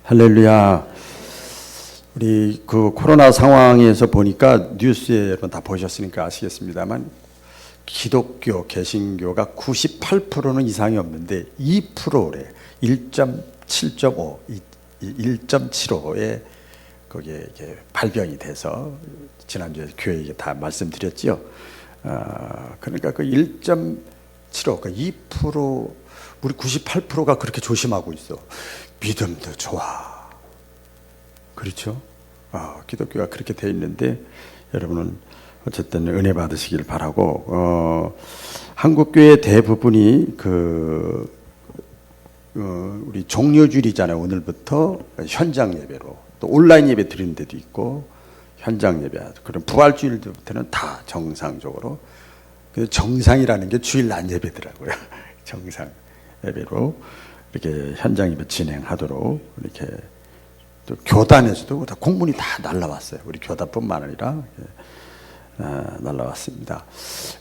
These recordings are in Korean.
할렐루야. 우리 그 코로나 상황에서 보니까 뉴스에 여러분 다 보셨으니까 아시겠습니다만 기독교, 개신교가 98%는 이상이 없는데 2%래. 1.7.5, 1.75에 거기에 이게 발병이 돼서 지난주에 교회에 다 말씀드렸지요. 그러니까 그 1.75, 그 2%, 우리 98%가 그렇게 조심하고 있어. 믿음도 좋아. 그렇죠? 기독교가 그렇게 돼 있는데 여러분은 어쨌든 은혜 받으시길 바라고. 한국교회 대부분이 우리 종료주일이잖아요. 오늘부터 현장 예배로 또 온라인 예배 드리는 데도 있고 현장 예배. 그럼 부활주일부터는 다 정상적으로. 정상이라는 게 주일 날 예배더라고요. 정상 예배로 이렇게 현장 예배 진행하도록 이렇게 또 교단에서도 다 공문이 다 날라왔어요. 우리 교단뿐만 아니라 날라왔습니다.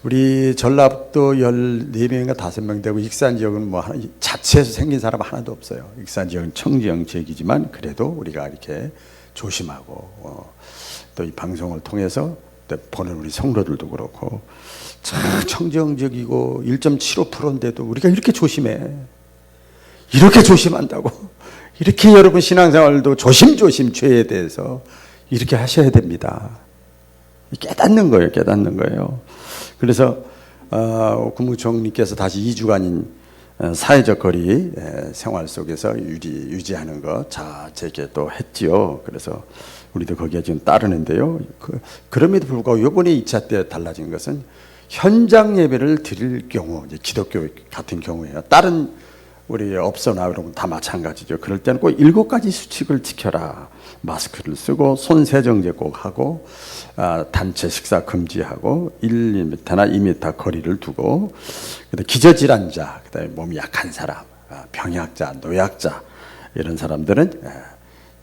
우리 전라북도 14명인가 5명 되고 익산 지역은 뭐 자체에서 생긴 사람 하나도 없어요. 익산 지역은 청지형 지역이지만 그래도 우리가 이렇게 조심하고 또 이 방송을 통해서 또 보는 우리 성도들도 그렇고 청지형 지역이고 1.75%인데도 우리가 이렇게 조심해. 이렇게 조심한다고. 이렇게 여러분 신앙생활도 조심조심 죄에 대해서 이렇게 하셔야 됩니다. 깨닫는 거예요. 깨닫는 거예요. 그래서 국무총리께서 다시 2주간인 사회적 거리 생활 속에서 유지하는 거 제게 또 했지요. 그래서 우리도 거기에 지금 따르는데요. 그럼에도 불구하고 이번에 2차 때 달라진 것은 현장 예배를 드릴 경우, 이제 기독교 같은 경우에요. 다른 우리 업소나 이런 건 다 마찬가지죠. 그럴 때는 꼭 7가지 수칙을 지켜라. 마스크를 쓰고 손 세정제 꼭 하고 단체 식사 금지하고 1m나 2m 거리를 두고 기저질환자, 그다음에 몸이 약한 사람, 병약자, 노약자 이런 사람들은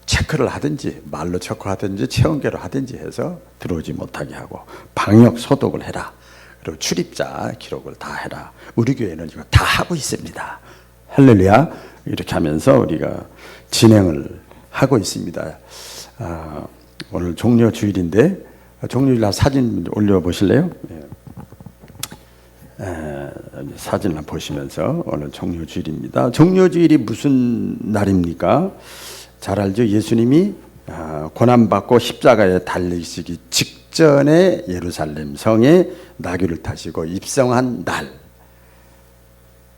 체크를 하든지 말로 체크하든지 체온계로 하든지 해서 들어오지 못하게 하고 방역 소독을 해라. 그리고 출입자 기록을 다 해라. 우리 교회는 이거 다 하고 있습니다. 할렐루야. 이렇게 하면서 우리가 진행을 하고 있습니다. 오늘 종료주일인데 종료주일 날 사진 올려보실래요? 사진을 한번 보시면서 오늘 종료주일입니다. 종료주일이 무슨 날입니까? 잘 알죠? 예수님이 고난받고 십자가에 달리시기 직전에 예루살렘 성에 나귀를 타시고 입성한 날.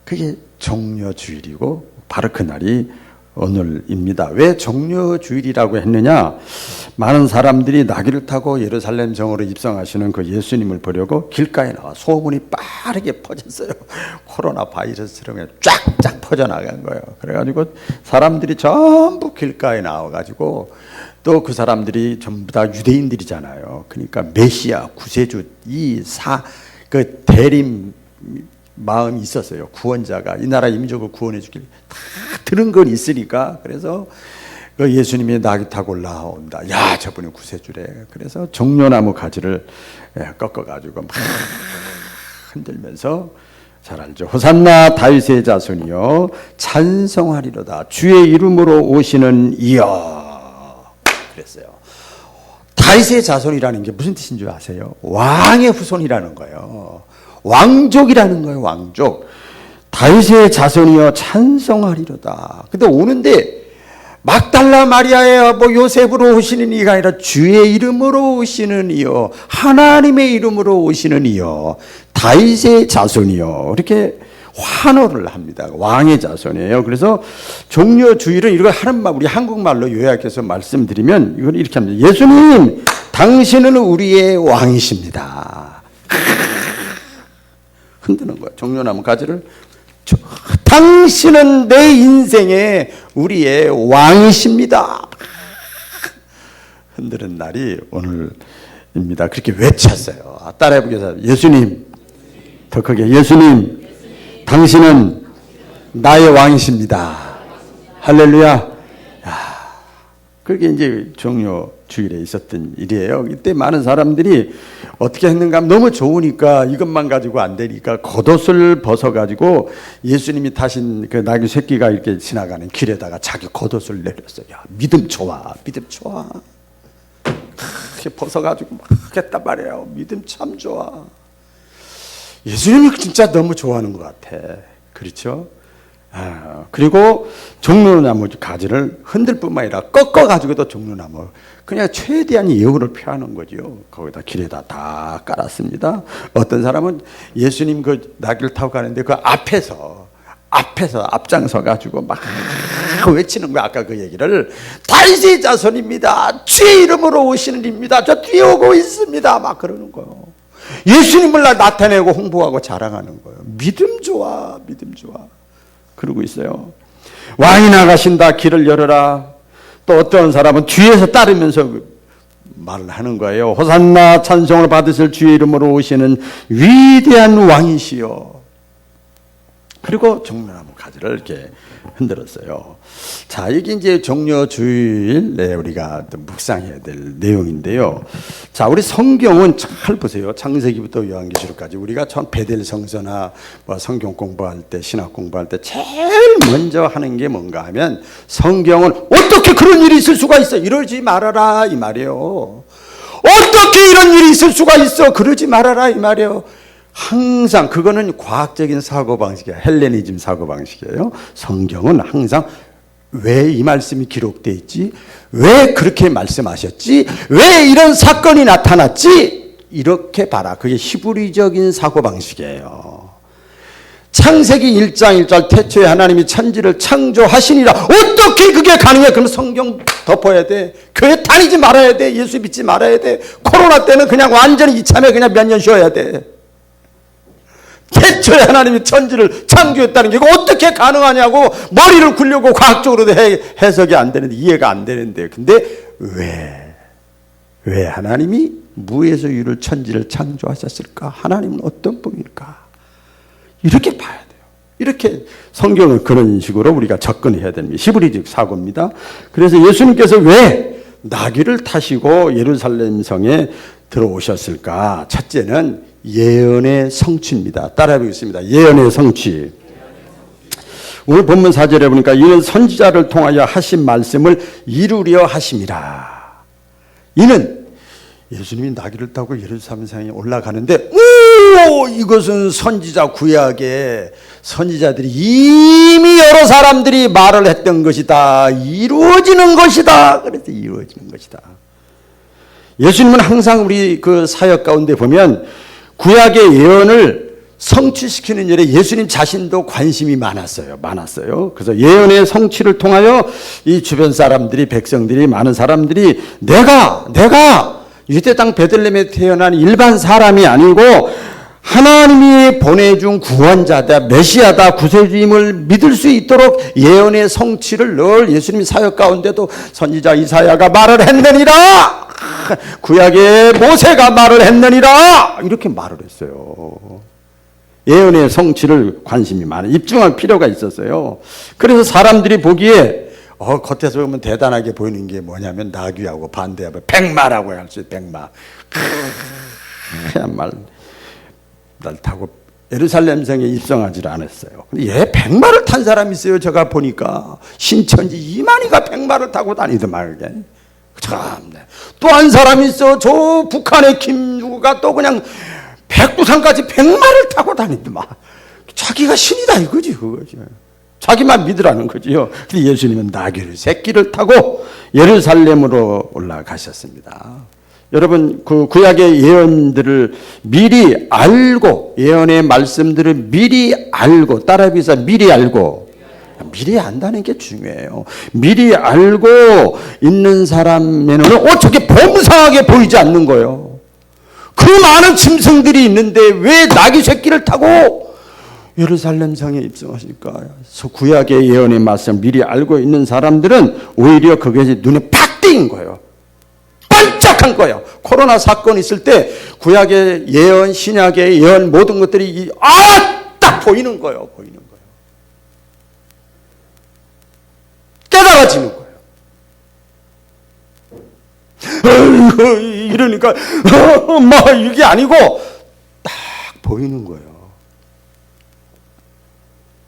그게 종료주일이고 바로 그 날이 오늘입니다. 왜 종료주일이라고 했느냐? 많은 사람들이 나귀를 타고 예루살렘 성으로 입성하시는 그 예수님을 보려고 길가에 나와 소문이 빠르게 퍼졌어요. 코로나 바이러스처럼 쫙쫙 퍼져나간 거예요. 그래가지고 사람들이 전부 길가에 나와가지고 또 그 사람들이 전부 다 유대인들이잖아요. 그러니까 메시아, 구세주, 그 대림 마음이 있었어요. 구원자가 이 나라 민족을 구원해 주길 다 들은 건 있으니까. 그래서 예수님이 나귀 타고 올라온다. 야, 저분이 구세주래. 그래서 종려나무 가지를 꺾어가지고 막 흔들면서 잘 알죠. 호산나 다윗의 자손이여 찬송하리로다. 주의 이름으로 오시는 이여. 그랬어요. 다윗의 자손이라는 게 무슨 뜻인 줄 아세요? 왕의 후손이라는 거예요. 왕족이라는 거예요. 왕족. 다윗의 자손이여 찬송하리로다. 근데 오는데 막달라 마리아의 요셉으로 오시는 이가 아니라 주의 이름으로 오시는 이여, 하나님의 이름으로 오시는 이여, 다윗의 자손이여, 이렇게 환호를 합니다. 왕의 자손이에요. 그래서 종료주일은 이걸 하는 말, 우리 한국말로 요약해서 말씀드리면 이걸 이렇게 합니다. 예수님, 당신은 우리의 왕이십니다. 흔드는 거예요. 종려나무 가지를. 당신은 내 인생의 우리의 왕이십니다. 흔드는 날이 오늘입니다. 그렇게 외쳤어요. 따라해 보겠습니다. 예수님, 더 크게. 예수님, 당신은 나의 왕이십니다. 할렐루야. 그게 이제 종료 주일에 있었던 일이에요. 이때 많은 사람들이 어떻게 했는가 하면 너무 좋으니까 이것만 가지고 안 되니까 겉옷을 벗어가지고 예수님이 타신 그 나귀 새끼가 이렇게 지나가는 길에다가 자기 겉옷을 내렸어요. 야, 믿음 좋아, 믿음 좋아. 이렇게 벗어가지고 막 했단 말이에요. 믿음 참 좋아. 예수님이 진짜 너무 좋아하는 것 같아. 그렇죠? 그리고 종려나무 가지를 흔들 뿐만 아니라 꺾어가지고도 종려나무 그냥 최대한 예우를 표하는 거죠. 거기다 길에다 다 깔았습니다. 어떤 사람은 예수님 그 나귀를 타고 가는데 그 앞에서 앞장서 가지고 막 외치는 거야. 아까 그 얘기를 다윗의 자손입니다. 주의 이름으로 오시는 입니다. 저 뒤에 오고 있습니다. 막 그러는 거예요. 예수님을 나타내고 홍보하고 자랑하는 거예요. 믿음 좋아, 믿음 좋아. 그러고 있어요. 왕이 나가신다, 길을 열어라. 또 어떤 사람은 뒤에서 따르면서 말을 하는 거예요. 호산나, 찬송을 받으실 주의 이름으로 오시는 위대한 왕이시여. 그리고 종려나무 가지를 이렇게 흔들었어요. 자, 이게 이제 종려 주일에 우리가 묵상해야 될 내용인데요. 자, 우리 성경은 잘 보세요. 창세기부터 요한계시록까지 우리가 처음 베델 성서나 뭐 성경 공부할 때, 신학 공부할 때 제일 먼저 하는 게 뭔가 하면 성경은 어떻게 그런 일이 있을 수가 있어? 이러지 말아라 이 말이에요. 어떻게 이런 일이 있을 수가 있어? 그러지 말아라 이 말이에요. 항상 그거는 과학적인 사고방식이야. 헬레니즘 사고방식이에요. 성경은 항상 왜 이 말씀이 기록되어 있지? 왜 그렇게 말씀하셨지? 왜 이런 사건이 나타났지? 이렇게 봐라. 그게 히브리적인 사고방식이에요. 창세기 1장 1절 태초에 하나님이 천지를 창조하시니라. 어떻게 그게 가능해? 그럼 성경 덮어야 돼. 교회 다니지 말아야 돼. 예수 믿지 말아야 돼. 코로나 때는 그냥 완전히 이참에 그냥 몇 년 쉬어야 돼. 태초에 하나님이 천지를 창조했다는 게 어떻게 가능하냐고 머리를 굴려고 과학적으로도 해석이 안 되는데 이해가 안 되는데 근데 왜 하나님이 무에서 유를 천지를 창조하셨을까? 하나님은 어떤 분일까? 이렇게 봐야 돼요. 이렇게 성경은 그런 식으로 우리가 접근해야 됩니다. 히브리적 사고입니다. 그래서 예수님께서 왜 나귀를 타시고 예루살렘 성에 들어오셨을까? 첫째는 예언의 성취입니다. 따라해 보겠습니다. 예언의 성취. 오늘 본문 4절에 보니까 이는 선지자를 통하여 하신 말씀을 이루려 하심이라. 이는 예수님이 나귀를 타고 예루살렘 성에 올라가는데 이것은 선지자 구약에 선지자들이 이미 여러 사람들이 말을 했던 것이다. 이루어지는 것이다. 그래서 이루어지는 것이다. 예수님은 항상 우리 그 사역 가운데 보면 구약의 예언을 성취시키는 일에 예수님 자신도 관심이 많았어요. 그래서 예언의 성취를 통하여 이 주변 사람들이, 백성들이, 많은 사람들이 내가 유대 땅 베들레헴에 태어난 일반 사람이 아니고 하나님이 보내준 구원자다, 메시아다, 구세주임을 믿을 수 있도록 예언의 성취를 늘 예수님 사역 가운데도 선지자 이사야가 말을 했느니라. 구약의 모세가 말을 했느니라. 이렇게 말을 했어요. 예언의 성취를 관심이 많아 입증할 필요가 있었어요. 그래서 사람들이 보기에 겉에서 보면 대단하게 보이는 게 뭐냐면 나귀하고 반대하고 백마라고 할 수 있어요. 백마. 그냥 날 타고 예루살렘 성에 입성하지 않았어요. 근데 얘 백마를 탄 사람이 있어요. 제가 보니까 신천지 이만희가 백마를 타고 다니더만. 참네. 또 한 사람이 있어. 저 북한의 김누구가 또 그냥 백두산까지 백마를 타고 다니더만. 자기가 신이다 이거지 그거지. 자기만 믿으라는 거지요. 근데 예수님은 나귀를 새끼를 타고 예루살렘으로 올라가셨습니다. 여러분 그 구약의 예언들을 미리 알고 예언의 말씀들을 미리 알고 따라해서 미리 알고 미리 안다는 게 중요해요. 미리 알고 있는 사람에는 어떻게 범상하게 보이지 않는 거예요. 그 많은 짐승들이 있는데 왜 나귀 새끼를 타고 예루살렘 성에 입성하실까? 구약의 예언의 말씀 미리 알고 있는 사람들은 오히려 그게 눈에 팍 띄인 거예요. 반짝한 거예요. 코로나 사건 있을 때 구약의 예언, 신약의 예언 모든 것들이 딱 보이는 거예요. 깨달아지는 거예요. 이러니까 뭐 이게 아니고 딱 보이는 거예요.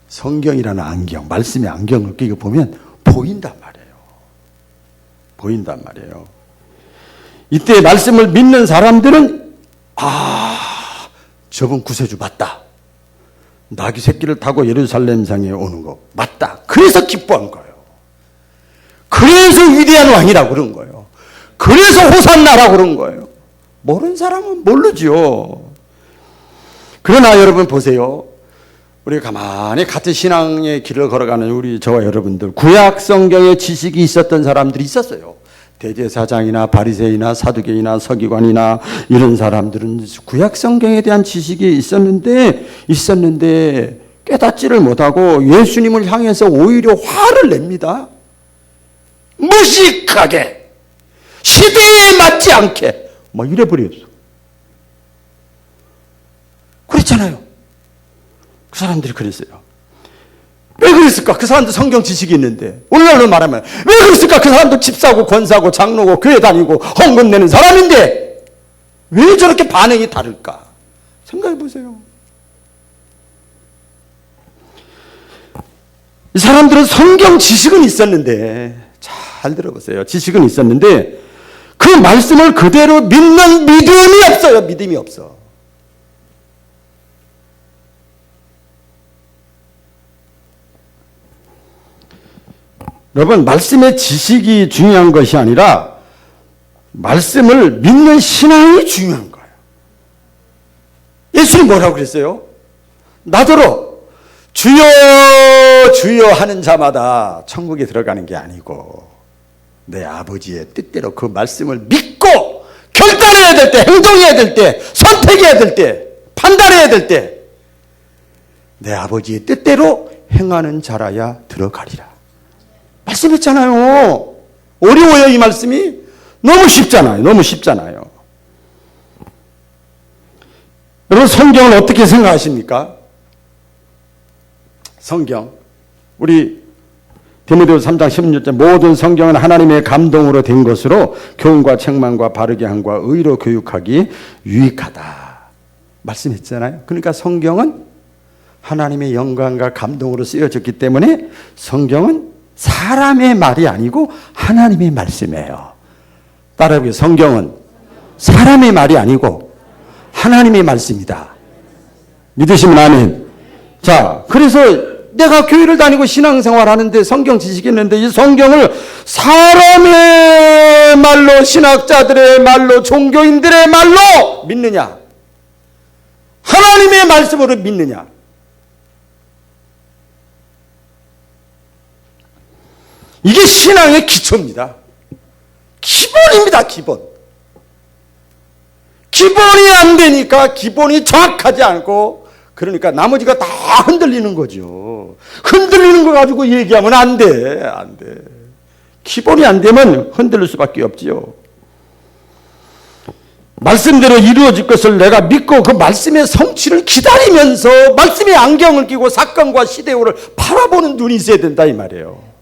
성경이라는 안경, 말씀의 안경을 끼고 보면 보인단 말이에요. 보인단 말이에요. 이때 말씀을 믿는 사람들은 저분 구세주 맞다. 나귀 새끼를 타고 예루살렘 상에 오는 거 맞다. 그래서 기뻐한 거예요. 그래서 위대한 왕이라고 그런 거예요. 그래서 호산나라고 그런 거예요. 모르는 사람은 모르죠. 그러나 여러분 보세요. 우리 가만히 같은 신앙의 길을 걸어가는 우리 저와 여러분들, 구약 성경에 지식이 있었던 사람들이 있었어요. 대제사장이나 바리새이나 사두개이나 서기관이나 이런 사람들은 구약 성경에 대한 지식이 있었는데 깨닫지를 못하고 예수님을 향해서 오히려 화를 냅니다. 무식하게, 시대에 맞지 않게 막 이래버렸어. 그랬잖아요. 그 사람들이 그랬어요. 왜 그랬을까? 그 사람도 성경 지식이 있는데, 오늘날로 말하면 왜 그랬을까? 그 사람도 집사고 권사고 장로고 교회 다니고 헌금 내는 사람인데 왜 저렇게 반응이 다를까? 생각해 보세요. 이 사람들은 성경 지식은 있었는데, 잘 들어보세요. 지식은 있었는데 그 말씀을 그대로 믿는 믿음이 없어요. 믿음이 없어. 여러분, 말씀의 지식이 중요한 것이 아니라 말씀을 믿는 신앙이 중요한 거예요. 예수님 뭐라고 그랬어요? 나더러 주여 주여 하는 자마다 천국에 들어가는 게 아니고 내 아버지의 뜻대로 그 말씀을 믿고 결단해야 될 때, 행동해야 될 때, 선택해야 될 때, 판단해야 될 때 내 아버지의 뜻대로 행하는 자라야 들어가리라. 말씀했잖아요. 어려워요, 이 말씀이? 너무 쉽잖아요. 너무 쉽잖아요. 여러분, 성경을 어떻게 생각하십니까? 성경. 우리 디모데후서 3장 16절 모든 성경은 하나님의 감동으로 된 것으로 교훈과 책망과 바르게 함과 의로 교육하기 유익하다. 말씀했잖아요. 그러니까 성경은 하나님의 영광과 감동으로 쓰여졌기 때문에 성경은 사람의 말이 아니고 하나님의 말씀이에요. 따라해보세요. 성경은 사람의 말이 아니고 하나님의 말씀이다. 믿으시면 아멘. 자, 그래서 내가 교회를 다니고 신앙생활 하는데 성경 지식이 있는데 이 성경을 사람의 말로, 신학자들의 말로, 종교인들의 말로 믿느냐? 하나님의 말씀으로 믿느냐? 이게 신앙의 기초입니다. 기본입니다. 기본. 기본이 안 되니까 기본이 정확하지 않고 그러니까 나머지가 다 흔들리는 거죠. 흔들리는 거 가지고 얘기하면 안 돼. 안 돼. 기본이 안 되면 흔들릴 수밖에 없지요. 말씀대로 이루어질 것을 내가 믿고 그 말씀의 성취를 기다리면서 말씀의 안경을 끼고 사건과 시대를 바라보는 눈이 있어야 된다 이 말이에요.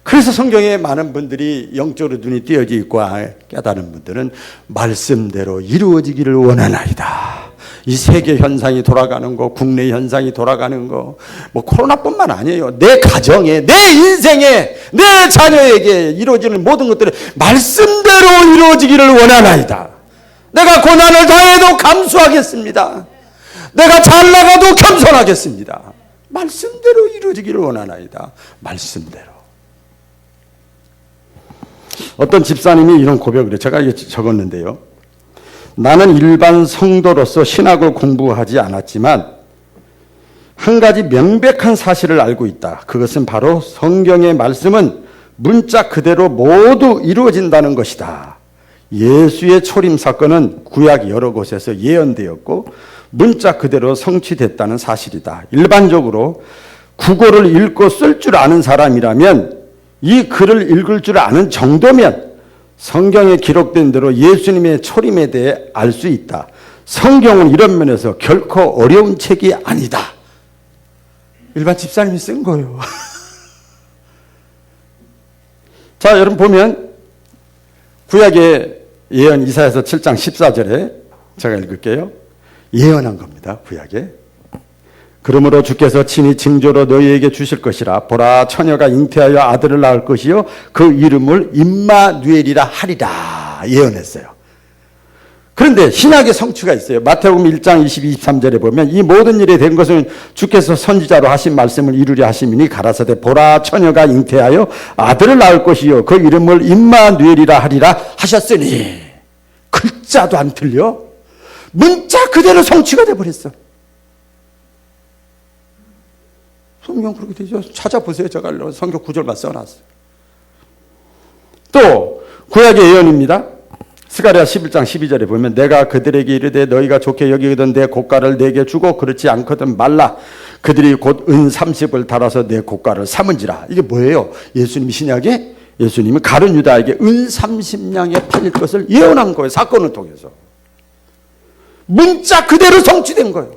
그래서 성경에 많은 분들이 영적으로 눈이 띄어져 있고 깨달은 분들은 말씀대로 이루어지기를 원하나이다. 이 세계 현상이 돌아가는 거, 국내 현상이 돌아가는 거, 뭐 코로나뿐만 아니에요. 내 가정에, 내 인생에, 내 자녀에게 이루어지는 모든 것들이 말씀대로 이루어지기를 원하나이다. 내가 고난을 당해도 감수하겠습니다. 내가 잘 나가도 겸손하겠습니다. 말씀대로 이루어지기를 원하나이다. 말씀대로. 어떤 집사님이 이런 고백을 해요. 제가 적었는데요. 나는 일반 성도로서 신학을 공부하지 않았지만 한 가지 명백한 사실을 알고 있다. 그것은 바로 성경의 말씀은 문자 그대로 모두 이루어진다는 것이다. 예수의 초림 사건은 구약 여러 곳에서 예언되었고 문자 그대로 성취됐다는 사실이다. 일반적으로 국어를 읽고 쓸 줄 아는 사람이라면 이 글을 읽을 줄 아는 정도면 성경에 기록된 대로 예수님의 초림에 대해 알 수 있다. 성경은 이런 면에서 결코 어려운 책이 아니다. 일반 집사님이 쓴 거예요. 자, 여러분 보면 구약의 예언 이사야서 7장 14절에 제가 읽을게요. 예언한 겁니다. 구약에. 그러므로 주께서 친히 징조로 너희에게 주실 것이라. 보라, 처녀가 잉태하여 아들을 낳을 것이요 그 이름을 임마누엘이라 하리라. 예언했어요. 그런데 신약의 성취가 있어요. 마태복음 1장 22, 23절에 보면 이 모든 일이 된 것은 주께서 선지자로 하신 말씀을 이루려 하심이니 가라사대 보라, 처녀가 잉태하여 아들을 낳을 것이요 그 이름을 임마누엘이라 하리라 하셨으니. 글자도 안 틀려. 문자 그대로 성취가 돼버렸어. 성경 그렇게 되죠. 찾아보세요. 제가 성경 구절만 써놨어요. 또 구약의 예언입니다. 스가랴 11장 12절에 보면 내가 그들에게 이르되 너희가 좋게 여기거든 내 고가를 내게 주고 그렇지 않거든 말라. 그들이 곧 은 30을 달아서 내 고가를 삼은지라. 이게 뭐예요? 예수님이 신약에 예수님이 가룟 유다에게 은 30냥에 팔릴 것을 예언한 거예요. 사건을 통해서. 문자 그대로 성취된 거예요.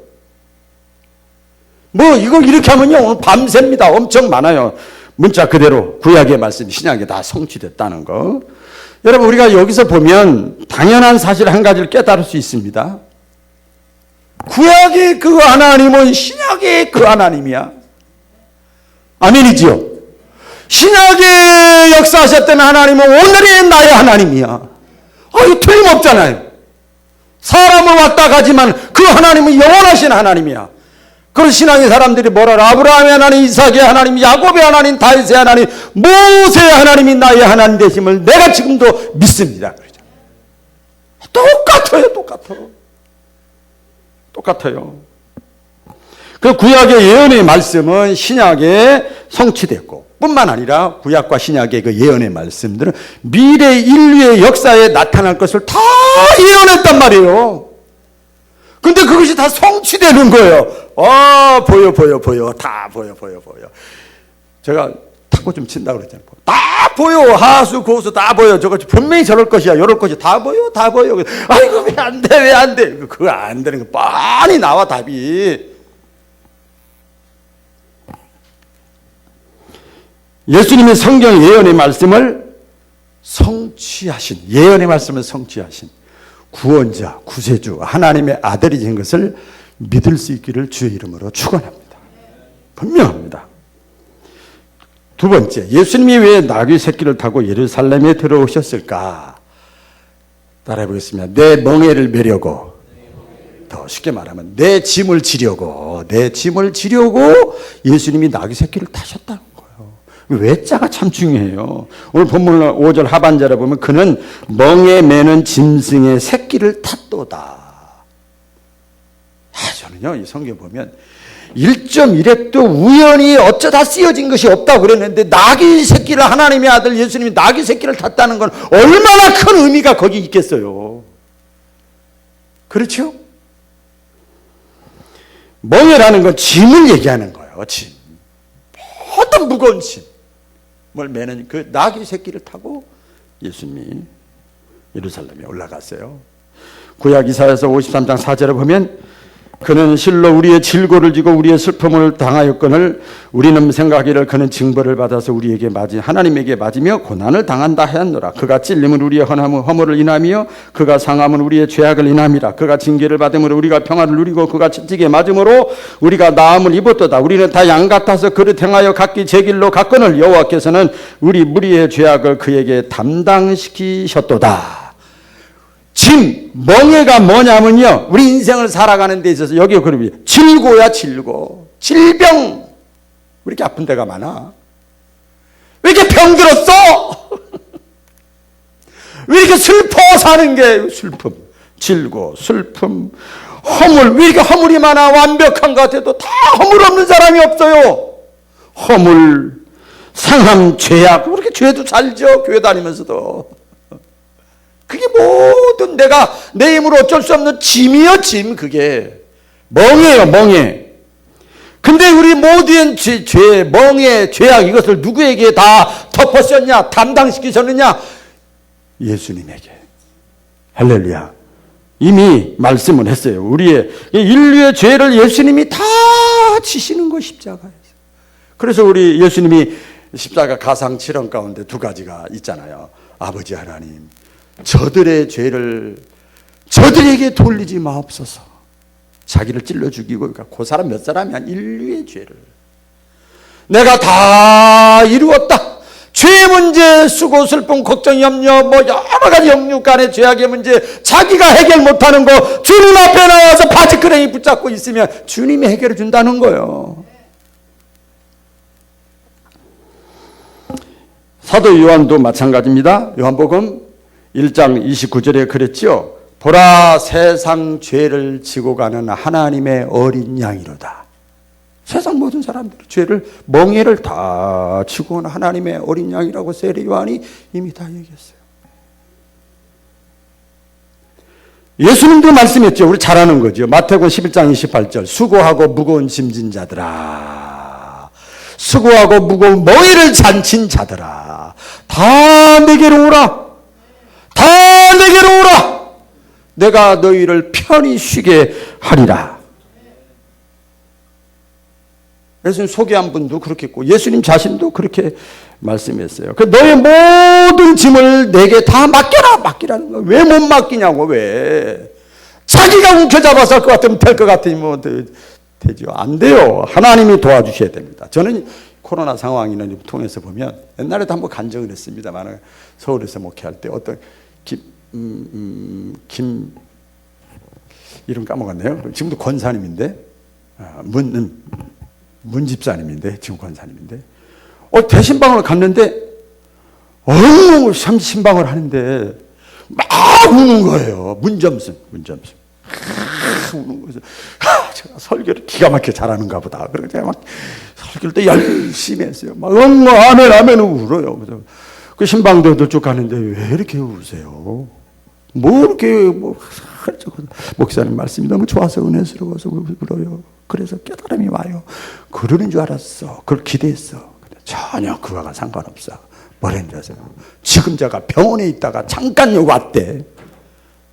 뭐 이거 이렇게 하면요 오늘 밤새입니다. 엄청 많아요. 문자 그대로 구약의 말씀 신약에 다 성취됐다는 거. 여러분 우리가 여기서 보면 당연한 사실 한 가지를 깨달을 수 있습니다. 구약의 그 하나님은 신약의 그 하나님이야. 아멘이지요. 신약에 역사하셨던 하나님은 오늘의 나의 하나님이야. 이거 틀림없잖아요. 사람은 왔다 가지만 그 하나님은 영원하신 하나님이야. 그런 신앙의 사람들이 뭐라 아브라함의 하나님, 이삭의 하나님, 야곱의 하나님, 다윗의 하나님, 모세의 하나님이 나의 하나님 되심을 내가 지금도 믿습니다. 똑같아요. 똑같아요. 그 구약의 예언의 말씀은 신약에 성취됐고 뿐만 아니라 구약과 신약의 그 예언의 말씀들은 미래 인류의 역사에 나타날 것을 다 예언했단 말이에요. 근데 그것이 다 성취되는 거예요. 보여. 다 보여. 제가 탁구 좀 친다고 그랬잖아요. 다 보여. 하수, 고수 다 보여. 저거 분명히 저럴 것이야. 이럴 것이 다 보여. 아이고, 왜 안 돼. 그거 안 되는 거 뻔히 나와, 답이. 예수님의 성경 예언의 말씀을 성취하신, 예언의 말씀을 성취하신 구원자, 구세주, 하나님의 아들이 된 것을 믿을 수 있기를 주의 이름으로 축원합니다. 분명합니다. 두 번째, 예수님이 왜 나귀 새끼를 타고 예루살렘에 들어오셨을까? 따라해 보겠습니다. 내 멍에를 메려고, 더 쉽게 말하면 내 짐을 지려고 예수님이 나귀 새끼를 타셨다는 거예요. 외자가 참 중요해요. 오늘 본문 5절 하반절에 보면 그는 멍에 매는 짐승의 새끼를 탔도다. 저는요 이 성경 보면 1.1핵도 우연히 어쩌다 쓰여진 것이 없다고 그랬는데 나귀 새끼를 하나님의 아들 예수님이 나귀 새끼를 탔다는 건 얼마나 큰 의미가 거기 있겠어요. 그렇죠? 멍에라는 건 짐을 얘기하는 거예요. 짐. 모든 무거운 짐을 매는 그 나귀 새끼를 타고 예수님이 예루살렘에 올라갔어요. 구약 이사야서 53장 4절에 보면 그는 실로 우리의 질고를 지고 우리의 슬픔을 당하였거늘 우리는 생각하기를 그는 징벌을 받아서 우리에게 하나님에게 맞으며 고난을 당한다 하였노라. 그가 찔림은 우리의 허물을 인하며 그가 상함은 우리의 죄악을 인함이라. 그가 징계를 받음으로 우리가 평화를 누리고 그가 채찍에 맞음으로 우리가 나음을 입었도다. 우리는 다 양 같아서 그를 행하여 각기 제 길로 갔거늘 여호와께서는 우리 무리의 죄악을 그에게 담당시키셨도다. 짐, 멍에가 뭐냐면요. 우리 인생을 살아가는 데 있어서 여기 그룹이 질고야, 질고. 질병. 왜 이렇게 아픈 데가 많아? 왜 이렇게 병들었어? 왜 이렇게 슬퍼 사는 게 슬픔, 질고, 슬픔, 허물. 왜 이렇게 허물이 많아? 완벽한 것 같아도 다 허물 없는 사람이 없어요. 허물, 상함, 죄악. 왜 이렇게 죄도 잘 지어? 교회 다니면서도. 그게 모든 내가 내 힘으로 어쩔 수 없는 짐이요, 짐. 그게 멍에요, 멍에. 근데 우리 모두의 죄, 멍에, 죄악 이것을 누구에게 다 덮었었냐, 담당시키셨느냐? 예수님에게. 할렐루야. 이미 말씀을 했어요. 우리의 인류의 죄를 예수님이 다 지시는 거 십자가에서. 그래서 우리 예수님이 십자가 가상 7원 가운데 두 가지가 있잖아요. 아버지 하나님, 저들의 죄를 저들에게 돌리지 마옵소서. 자기를 찔러 죽이고, 그러니까 그 사람 몇 사람이 한 인류의 죄를 내가 다 이루었다. 죄 문제, 수고, 슬픔, 걱정, 염려, 뭐 여러 가지 영육 간의 죄악의 문제, 자기가 해결 못하는 거 주님 앞에 나와서 바지끄레기 붙잡고 있으면 주님이 해결해 준다는 거예요. 사도 요한도 마찬가지입니다. 요한복음 1장 29절에 그랬죠. 보라, 세상 죄를 지고 가는 하나님의 어린 양이로다. 세상 모든 사람들의 죄를, 멍에를 다 지고 온 하나님의 어린 양이라고 세례 요한이 이미 다 얘기했어요. 예수님도 말씀했죠. 우리 잘 아는 거죠. 마태복음 11장 28절, 수고하고 무거운 짐진 자들아, 수고하고 무거운 멍에를 잔친 자들아, 다 내게로 오라. 다 내게로 오라. 내가 너희를 편히 쉬게 하리라. 예수님 소개한 분도 그렇게 했고, 예수님 자신도 그렇게 말씀했어요. 너의 모든 짐을 내게 다 맡겨라. 맡기라는 거예요. 왜 못 맡기냐고. 왜? 자기가 움켜잡아서 할 것 같으면 될 것 같으니 뭐 되죠. 안 돼요. 하나님이 도와주셔야 됩니다. 저는 코로나 상황을 통해서 보면, 옛날에도 한번 간증을 했습니다만, 서울에서 목회할 때 어떤 김 이름 까먹었네요. 지금도 권사님인데, 문 집사님인데, 지금 권사님인데, 대신방을 갔는데, 신방을 하는데, 막 우는 거예요. 문점순. 우는 거예요. 제가 설교를 기가 막히게 잘하는가 보다. 그래서 제가 막 설교를 때 열심히 했어요. 막 아멘 울어요. 그래서 그 신방도들 쭉 가는데, 왜 이렇게 우세요? 뭐 이렇게 목사님 말씀이 너무 좋아서 은혜스러워서 울어요. 그래서 깨달음이 와요. 그러는 줄 알았어. 그걸 기대했어. 전혀 그거가 상관없어. 뭐랬는지 아세요? 지금 제가 병원에 있다가 잠깐 여기 왔대.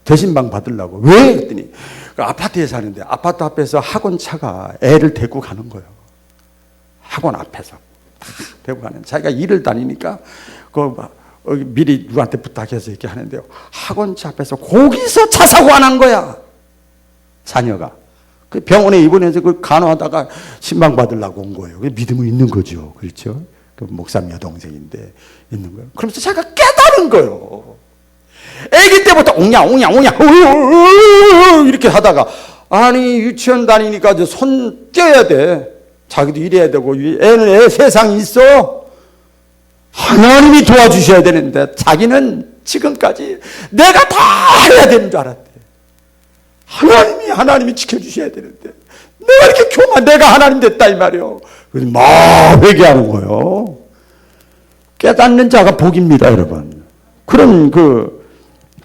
대신방 받으려고. 왜? 그랬더니 그 아파트에 사는데 아파트 앞에서 학원차가 애를 데리고 가는 거예요. 학원 앞에서 데리고 가는. 자기가 일을 다니니까 미리 누구한테 부탁해서 이렇게 하는데요. 학원차 앞에서 거기서 차 사고 안 한 거야. 자녀가. 그 병원에 입원해서 그 간호하다가 신방 받으려고 온 거예요. 믿음이 있는 거죠. 그렇죠? 그 목사님 여동생인데 있는 거예요. 그러면서 자기가 깨달은 거예요. 아기 때부터 옹냐 이렇게 하다가, 아니 유치원 다니니까 이제 손 떼야 돼. 자기도 일해야 되고, 애는 애 세상이 있어. 하나님이 도와주셔야 되는데 자기는 지금까지 내가 다 해야 되는 줄 알았대. 하나님이 지켜주셔야 되는데 내가 이렇게 내가 하나님 됐다 이 말이에요. 그래서 막 회개하는 거예요. 깨닫는 자가 복입니다, 여러분. 그런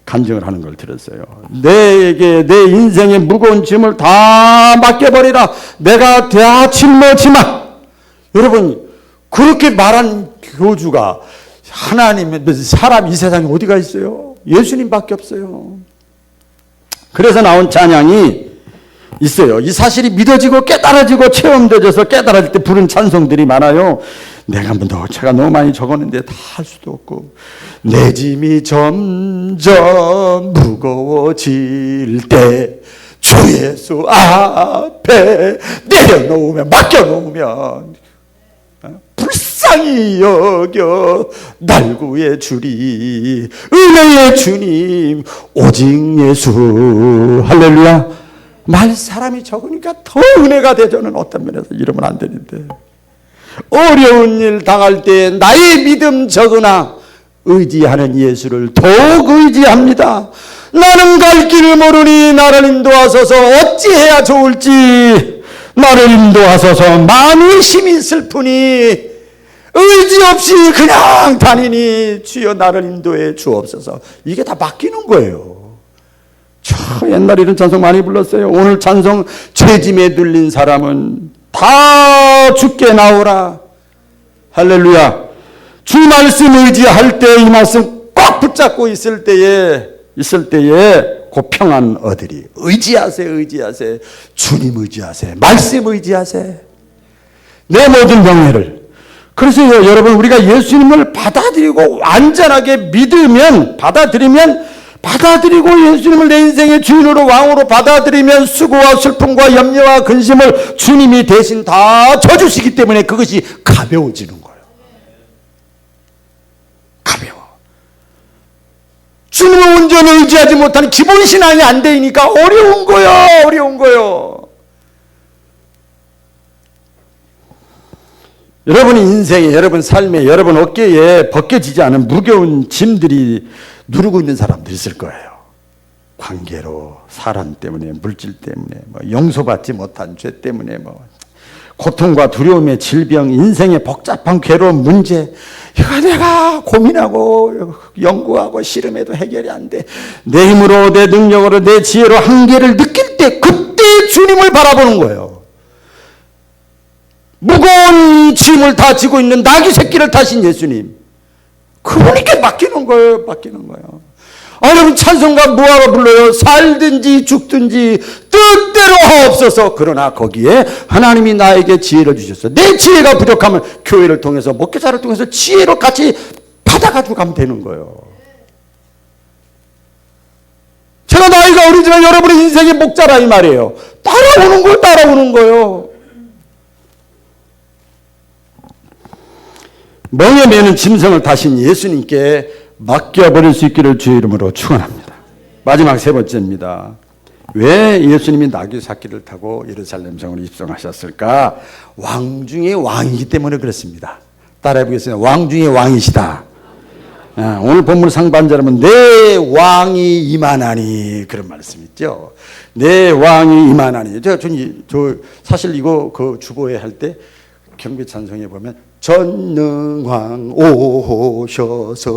간증을 하는 걸 들었어요. 내게 내 인생의 무거운 짐을 다 맡겨버리라. 내가 다 짊어지마. 여러분, 그렇게 말한 교주가 사람 이 세상에 어디가 있어요? 예수님밖에 없어요. 그래서 나온 찬양이 있어요. 이 사실이 믿어지고 깨달아지고 체험되어져서 깨달아질 때 부른 찬송들이 많아요. 내가 제가 너무 많이 적었는데 다 할 수도 없고, 내 짐이 점점 무거워질 때 주 예수 앞에 내려놓으면, 맡겨놓으면 불쌍히 여겨 날 구해 주리. 은혜의 주님 오직 예수. 할렐루야. 말 사람이 적으니까 더 은혜가 돼. 저는 어떤 면에서 이러면 안 되는데, 어려운 일 당할 때 나의 믿음 적으나 의지하는 예수를 더욱 의지합니다. 나는 갈 길을 모르니 나를 인도하소서. 어찌해야 좋을지 나를 인도하소서. 마음이 심히 슬프니 의지 없이 그냥 다니니 주여 나를 인도해 주옵소서. 이게 다 바뀌는 거예요. 옛날에 이런 찬송 많이 불렀어요. 오늘 찬송, 죄짐에 들린 사람은 다 주께 나오라. 할렐루야. 주 말씀 의지할 때, 이 말씀 꽉 붙잡고 있을 때에 그 평안 얻으리. 의지하세요. 주님 의지하세요. 말씀 의지하세요. 내 모든 명예를, 그래서 여러분, 우리가 예수님을 받아들이고 완전하게 믿으면, 받아들이고 예수님을 내 인생의 주인으로 왕으로 받아들이면 수고와 슬픔과 염려와 근심을 주님이 대신 다 져주시기 때문에 그것이 가벼워지는 거예요. 가벼워. 주님을 온전히 의지하지 못하는 기본 신앙이 안 되니까 어려운 거예요. 여러분 인생에, 여러분 삶에, 여러분 어깨에 벗겨지지 않은 무거운 짐들이 누르고 있는 사람들이 있을 거예요. 관계로, 사람 때문에, 물질 때문에, 용서받지 못한 죄 때문에, 고통과 두려움의 질병, 인생의 복잡한 괴로운 문제, 이거 내가 고민하고 연구하고 씨름해도 해결이 안 돼. 내 힘으로, 내 능력으로, 내 지혜로 한계를 느낄 때 그때 주님을 바라보는 거예요. 무거운 짐을 다 지고 있는 나귀 새끼를 타신 예수님, 그분께 맡기는 거예요. 여러분 찬송가 뭐하러 불러요? 살든지 죽든지 뜻대로 하옵소서. 그러나 거기에 하나님이 나에게 지혜를 주셨어. 내 지혜가 부족하면 교회를 통해서, 목회자를 통해서 지혜로 같이 받아가지고 가면 되는 거예요. 제가 나이가 어리지만 여러분의 인생의 목자라 이 말이에요. 따라오는 거예요. 멍에 매는 짐승을 타신 예수님께 맡겨버릴 수 있기를 주의 이름으로 축원합니다. 마지막 세 번째입니다. 왜 예수님이 나귀 새끼를 타고 예루살렘 성으로 입성하셨을까? 왕 중의 왕이기 때문에 그렇습니다. 따라해 보겠습니다. 왕 중의 왕이시다. 오늘 본문 상반절하면 내 왕이 임하나니, 그런 말씀 있죠. 내 왕이 임하나니. 저 사실 이거 그 주보회 할 때 경배 찬송에 보면 전능왕 오셔서,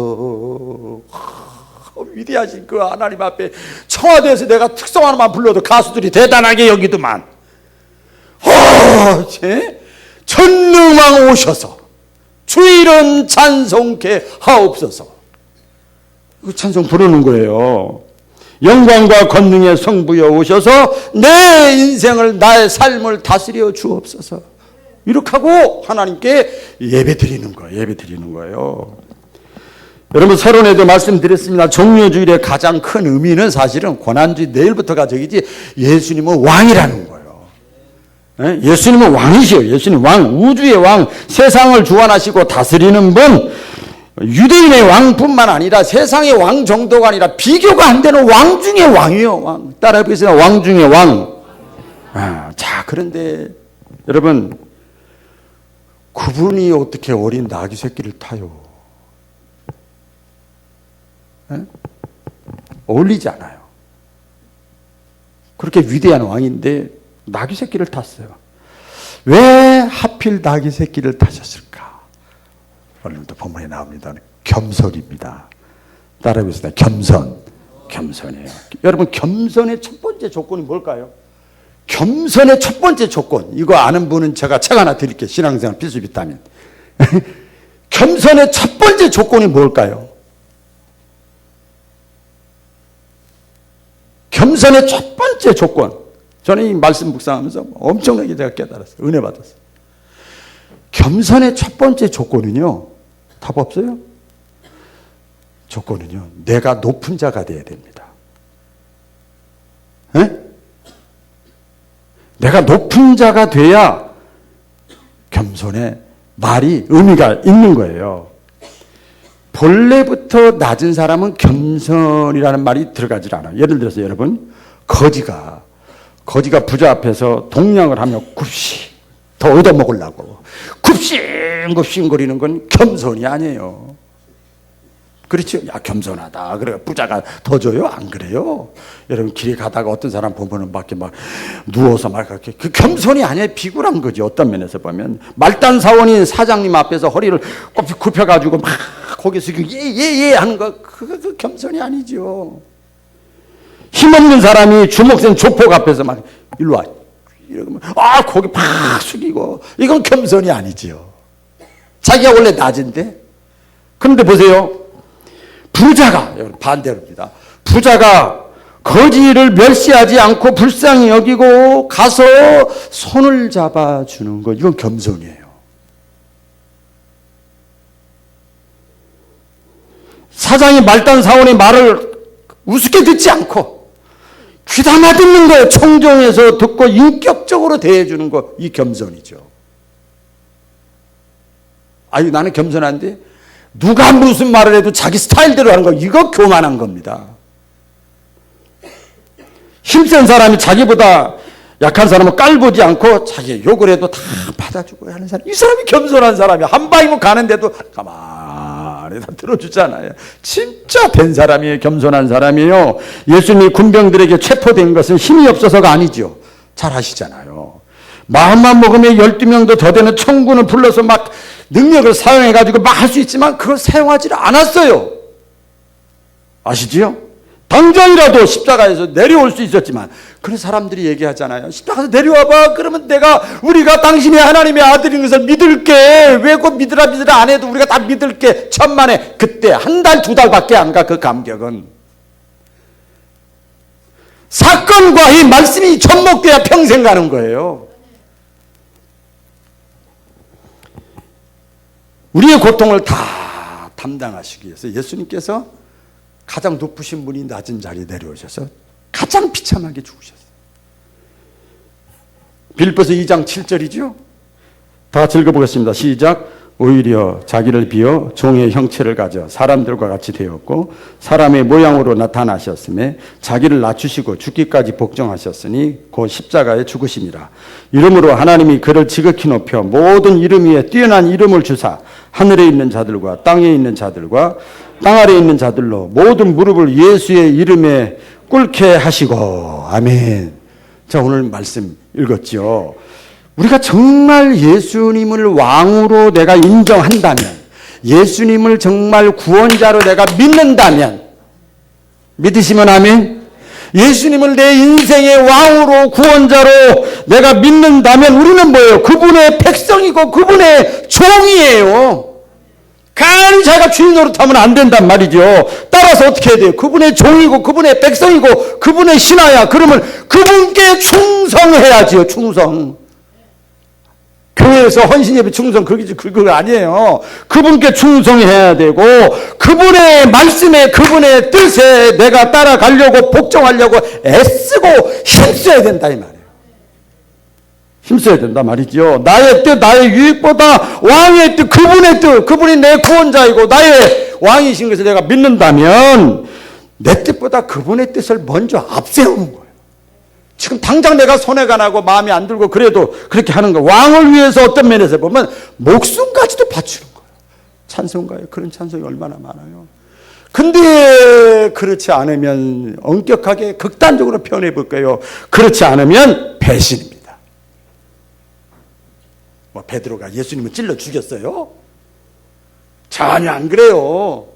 위대하신 그 하나님 앞에 청와대에서 내가 특성 하나만 불러도 가수들이 대단하게 여기더만. 전능왕 오셔서 주일은 찬송케 하옵소서. 그 찬송 부르는 거예요. 영광과 권능의 성부여 오셔서 내 인생을, 나의 삶을 다스려 주옵소서. 이렇게 하고 하나님께 예배 드리는 거예요. 여러분, 서론에도 말씀드렸습니다. 종료주일의 가장 큰 의미는 사실은 고난주일 내일부터가 저기지, 예수님은 왕이라는 거예요. 예수님은 왕이시요. 예수님 왕, 우주의 왕, 세상을 주관하시고 다스리는 분, 유대인의 왕뿐만 아니라 세상의 왕 정도가 아니라 비교가 안 되는 왕 중의 왕이에요. 왕. 따라해 보겠습니다. 왕 중의 왕. 자, 그런데 여러분, 그분이 어떻게 어린 나귀 새끼를 타요? 어울리지 않아요. 그렇게 위대한 왕인데 나귀 새끼를 탔어요. 왜 하필 나귀 새끼를 타셨을까? 오늘도 본문에 나옵니다. 겸손입니다. 따라해보겠습니다. 겸손이에요. 여러분, 겸손의 첫 번째 조건이 뭘까요? 겸손의 첫 번째 조건, 이거 아는 분은 제가 책 하나 드릴게요. 신앙생활 필수 비타민. 겸손의 첫 번째 조건이 뭘까요? 겸손의 첫 번째 조건, 저는 이 말씀 묵상하면서 엄청나게 제가 깨달았어요. 은혜 받았어요. 겸손의 첫 번째 조건은요, 답 없어요? 조건은요, 내가 높은 자가 돼야 됩니다. 내가 높은 자가 돼야 겸손의 말이 의미가 있는 거예요. 본래부터 낮은 사람은 겸손이라는 말이 들어가질 않아요. 예를 들어서 여러분, 거지가 부자 앞에서 동냥을 하며 굽시 더 얻어먹으려고 굽싱굽싱거리는 건 겸손이 아니에요. 그렇죠? 야, 겸손하다. 그래, 부자가 더 줘요? 안 그래요? 여러분, 길에 가다가 어떤 사람 보면은 밖에 막 누워서 막 그렇게, 그 겸손이 아니에요. 비굴한 거지. 어떤 면에서 보면. 말단 사원이 사장님 앞에서 허리를 굽혀가지고 막 고개 숙이고 예 하는 거, 그 겸손이 아니죠. 힘없는 사람이 주먹센 조폭 앞에서 막 일로 와. 이러면 고개 팍 숙이고, 이건 겸손이 아니죠. 자기가 원래 낮은데. 그런데 보세요. 부자가, 반대로입니다. 부자가 거지를 멸시하지 않고 불쌍히 여기고 가서 손을 잡아주는 것, 이건 겸손이에요. 사장이 말단 사원의 말을 우습게 듣지 않고 귀담아 듣는 거예요. 청정해서 듣고 인격적으로 대해주는 거, 이 겸손이죠. 아유, 나는 겸손한데 누가 무슨 말을 해도 자기 스타일대로 하는 거, 이거 교만한 겁니다. 힘센 사람이 자기보다 약한 사람은 깔보지 않고 자기 욕을 해도 다 받아주고 하는 사람, 이 사람이 겸손한 사람이야. 한 방이면 가는데도 가만히 다 들어주잖아요. 진짜 된 사람이에요. 겸손한 사람이에요. 예수님이 군병들에게 체포된 것은 힘이 없어서가 아니죠. 잘 아시잖아요. 마음만 먹으면 12명도 더 되는 천군을 불러서 막 능력을 사용해가지고 막 할 수 있지만 그걸 사용하지를 않았어요. 아시지요? 당장이라도 십자가에서 내려올 수 있었지만, 그런 사람들이 얘기하잖아요. 십자가에서 내려와봐. 그러면 우리가 당신이 하나님의 아들인 것을 믿을게. 왜 그 믿으라 안 해도 우리가 다 믿을게. 천만에. 그때 한 달, 두 달밖에 안 가. 그 감격은. 사건과 이 말씀이 접목돼야 평생 가는 거예요. 우리의 고통을 다 담당하시기 위해서 예수님께서 가장 높으신 분이 낮은 자리에 내려오셔서 가장 비참하게 죽으셨어요. 빌립보서 2장 7절이죠. 다 같이 읽어보겠습니다. 시작. 오히려 자기를 비어 종의 형체를 가져 사람들과 같이 되었고 사람의 모양으로 나타나셨음에 자기를 낮추시고 죽기까지 복종하셨으니 곧 십자가에 죽으심이라. 이름으로 하나님이 그를 지극히 높여 모든 이름 위에 뛰어난 이름을 주사 하늘에 있는 자들과 땅에 있는 자들과 땅 아래에 있는 자들로 모든 무릎을 예수의 이름에 꿇게 하시고. 아멘. 자, 오늘 말씀 읽었죠. 우리가 정말 예수님을 왕으로 내가 인정한다면, 예수님을 정말 구원자로 내가 믿는다면, 믿으시면 아멘. 예수님을 내 인생의 왕으로 구원자로 내가 믿는다면 우리는 뭐예요? 그분의 백성이고 그분의 종이에요. 괜히 자기가 주인 노릇하면 안 된단 말이죠. 따라서 어떻게 해야 돼요? 그분의 종이고 그분의 백성이고 그분의 신하야. 그러면 그분께 충성해야지요. 충성. 교회에서 헌신예배 충성 그거 아니에요. 그분께 충성해야 되고 그분의 말씀에 그분의 뜻에 내가 따라가려고 복종하려고 애쓰고 힘써야 된다 이 말이에요. 힘써야 된다 말이죠. 나의 뜻, 나의 유익보다 왕의 뜻, 그분의 뜻, 그분이 내 구원자이고 나의 왕이신 것을 내가 믿는다면 내 뜻보다 그분의 뜻을 먼저 앞세우는 거예요. 지금 당장 내가 손해가 나고 마음이 안 들고 그래도 그렇게 하는 거예요. 왕을 위해서 어떤 면에서 보면 목숨까지도 바치는 거예요. 찬송가에 그런 찬송이 얼마나 많아요. 근데 그렇지 않으면 엄격하게 극단적으로 표현해 볼까요? 그렇지 않으면 배신입니다. 뭐 베드로가 예수님을 찔러 죽였어요? 전혀 안 그래요.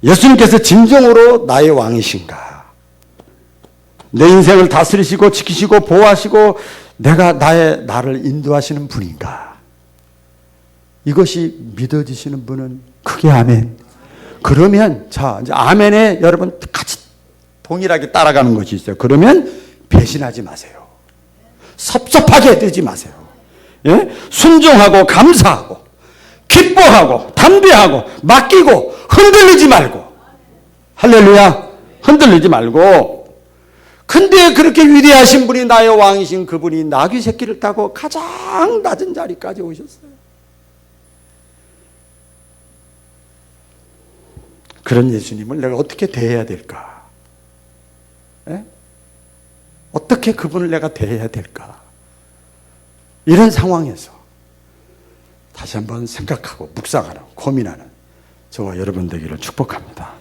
예수님께서 진정으로 나의 왕이신가? 내 인생을 다스리시고 지키시고 보호하시고 나를 인도하시는 분인가? 이것이 믿어지시는 분은 크게 아멘. 그러면 자 이제 아멘에 여러분 같이 동일하게 따라가는 것이 있어요. 그러면 배신하지 마세요. 섭섭하게 되지 마세요. 예? 순종하고 감사하고 기뻐하고 담대하고 맡기고 흔들리지 말고. 할렐루야. 흔들리지 말고. 근데 그렇게 위대하신 분이 나의 왕이신 그분이 나귀 새끼를 타고 가장 낮은 자리까지 오셨어요. 그런 예수님을 내가 어떻게 대해야 될까? 예? 어떻게 그분을 내가 대해야 될까? 이런 상황에서 다시 한번 생각하고 묵상하는 고민하는 저와 여러분 되기를 축복합니다.